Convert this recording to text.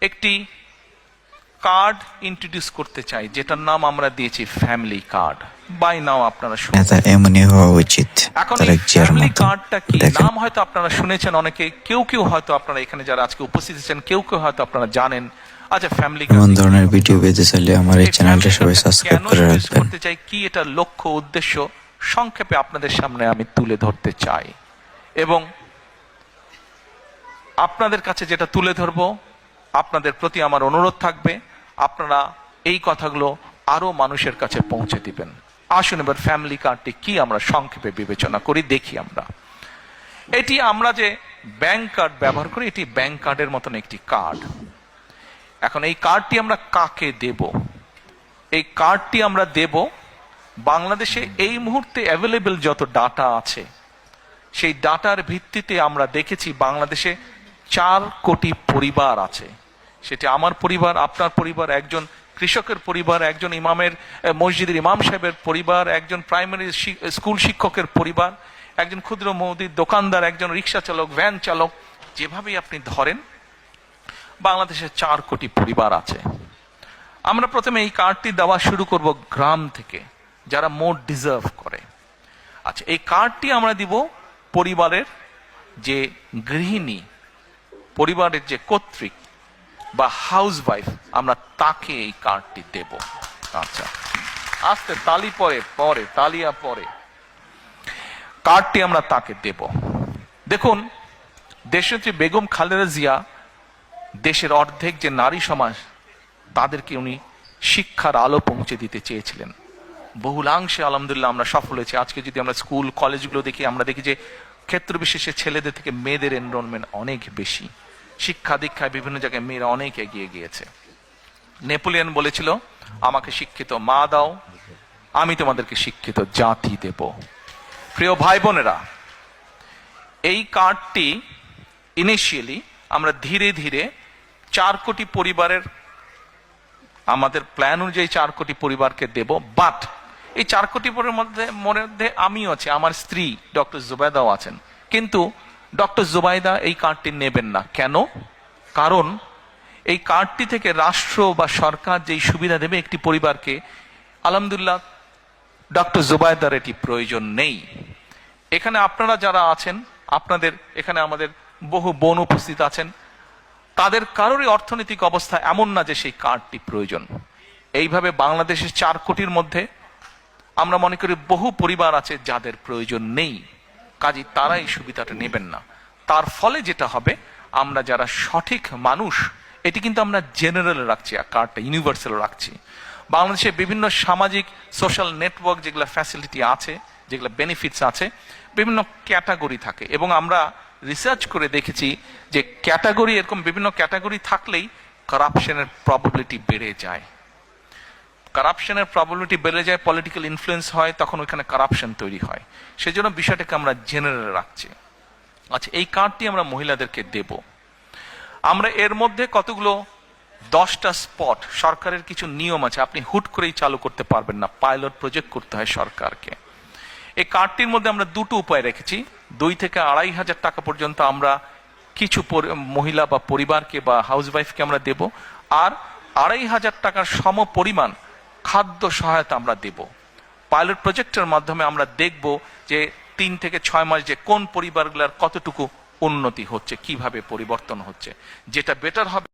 একটি card introduce করতে চাই, যেটার নাম আমরা দিয়েছি ফ্যামিলি কার্ড। বাই নাও আপনারা নেতা এমনই হওয়া উচিত। এখন তারা এই জিয়ার ফ্যামিলি মতো কার্ডটা কি, দেখেন। নাম হয়তো আপনারা শুনেছেন অনেকে, কেউ কেউ হয়তো আপনারা এখানে যারা আজকে উপস্থিত আছেন কেউ কেউ হয়তো আপনারা জানেন। আচ্ছা, ফ্যামিলি এমন ধরনের ভিডিও পেতে চাইলে আমার এই চ্যানেলটা সবাই সাবস্ক্রাইব কেন করে ইউজ রাখবেন। করতে চাই, কি এটার লক্ষ্য উদ্দেশ্য সংক্ষেপে আপনাদের সামনে আমি তুলে ধরতে চাই, এবং আপনাদের কাছে যেটা তুলে ধরবো, আপনাদের প্রতি আমার অনুরোধ থাকবে আপনারা এই কথাগুলো আরো মানুষের কাছে পৌঁছে দিবেন। আসুন এবার ফ্যামিলি কার্ডটি কি আমরা সংক্ষেপে বিবেচনা করি, দেখি আমরা। এটি আমরা যে ব্যাংক কার্ড ব্যবহার করি, এটি ব্যাংক কার্ডের মতন একটি কার্ড। এখন এই কার্ডটি আমরা কাকে দেব? এই কার্ডটি আমরা দেব বাংলাদেশে এই মুহূর্তে অ্যাভেলেবেল যত ডাটা আছে, সেই ডাটার ভিত্তিতে আমরা দেখেছি বাংলাদেশে 4 কোটি পরিবার আছে। সেটি আমার পরিবার, আপনার পরিবার, একজন কৃষকের পরিবার, একজন ইমামের মসজিদের ইমাম সাহেবের পরিবার, একজন প্রাইমারি স্কুল শিক্ষকের পরিবার, একজন ক্ষুদ্র মুদির দোকানদার, একজন রিক্সা চালক, ভ্যান চালক, যেভাবেই আপনি ধরেন বাংলাদেশে 4 কোটি পরিবার আছে। আমরা প্রথমে এই কার্ডটি দেওয়া শুরু করব গ্রাম থেকে, যারা মোর ডিজার্ভ করে। আচ্ছা, এই কার্ডটি আমরা দিব পরিবারের যে গৃহিণী, পরিবারের যে কর্ত্রী বা হাউস ওয়াইফ, আমরা তাকে এই কার্ডটি দেব। আচ্ছা, আস্তে তালি পরে তালিয়া পরে কার্ডটি আমরা তাকে দেব। দেখুন, দেশনেত্রী বেগম খালেদা জিয়া দেশের অর্ধেক যে নারী সমাজ, তাদেরকে উনি শিক্ষার আলো পৌঁছে দিতে চেয়েছিলেন। বহুলাংশে আলহামদুলিল্লাহ আমরা সফল হয়েছি। আজকে যদি আমরা স্কুল কলেজগুলো দেখি, আমরা দেখি যে ক্ষেত্র বিশেষে ছেলেদের থেকে মেয়েদের এনরোলমেন্ট অনেক বেশি। শিক্ষা দীক্ষায় বিভিন্ন জায়গায় মেয়েরা অনেক এগিয়ে গিয়েছে। নেপোলিয়ন বলেছিল, আমাকে শিক্ষিত মা দাও, আমি তোমাদেরকে শিক্ষিত জাতি দেব। প্রিয় ভাই বোনেরা, এই কার্ডটি ইনিশিয়ালি আমরা ধীরে ধীরে 4 কোটি পরিবারের, আমাদের প্ল্যান অনুযায়ী 4 কোটি পরিবারকে দেব। বাট এই 4 কোটি পরিবারের মধ্যে আমিও আছি, আমার স্ত্রী ডক্টর জুবাইদাও আছেন। কিন্তু ডক্টর জুবাইদা এই কার্ডটি নেবেন না। কেন? কারণ এই কার্ডটি থেকে রাষ্ট্র বা সরকার যেই সুবিধা দেবে একটি পরিবারকে, আলহামদুলিল্লাহ ডক্টর জুবাইদার এটি প্রয়োজন নেই। এখানে আপনারা যারা আছেন, আপনাদের এখানে আমাদের বহু বোন উপস্থিত আছেন, তাদের কারোরই অর্থনৈতিক অবস্থা এমন না যে সেই কার্ডটি প্রয়োজন। এইভাবে বাংলাদেশের 4 কোটির মধ্যে আমরা মনে করি বহু পরিবার আছে যাদের প্রয়োজন নেই, কাজে তারা এই সুবিধাটা নেবেন না। তার ফলে যেটা হবে, আমরা যারা সঠিক মানুষ, এটি কিন্তু আমরা জেনারেল রাখছি, কার্ডটা ইউনিভার্সাল রাখছি। বাংলাদেশে বিভিন্ন সামাজিক সোশ্যাল নেটওয়ার্ক যেগুলো ফ্যাসিলিটি আছে, যেগুলো বেনিফিটস আছে, বিভিন্ন ক্যাটাগরি থাকে, এবং আমরা রিসার্চ করে দেখেছি যে ক্যাটাগরি, এরকম বিভিন্ন ক্যাটাগরি থাকলেই কারাপশনের প্রবাবিলিটি বেড়ে যায়। কারাপশনের প্রবাবিলিটি বেড়ে যায়, পলিটিক্যাল ইনফ্লুয়েন্স হয়, তখন ওইখানে কারাপশন তৈরি হয়। সেজন্য বিষয়টাকে আমরা জেনারেল রাখছি। আচ্ছা, এই কার্ডটি আমরা মহিলাদেরকে দেব। আমরা এর মধ্যে কতগুলো 10টা স্পট, সরকারের কিছু নিয়ম আছে, আপনি হুট করেই চালু করতে পারবেন না, পাইলট প্রজেক্ট করতে হয় সরকারকে। এই কার্ডটির মধ্যে আমরা 2টো উপায় রেখেছি। 2 থেকে 2,500 টাকা পর্যন্ত আমরা কিছু মহিলা বা পরিবারকে বা হাউস ওয়াইফকে আমরা দেব, আর 2,500 টাকার সম পরিমাণ খাদ্য সহায়তা আমরা দেব। পাইলট প্রজেক্টের মাধ্যমে আমরা দেখব যে 3 থেকে 6 মাস যে কোন পরিবারগুলোর কতটুকু উন্নতি হচ্ছে, কিভাবে পরিবর্তন হচ্ছে, যেটা বেটার হবে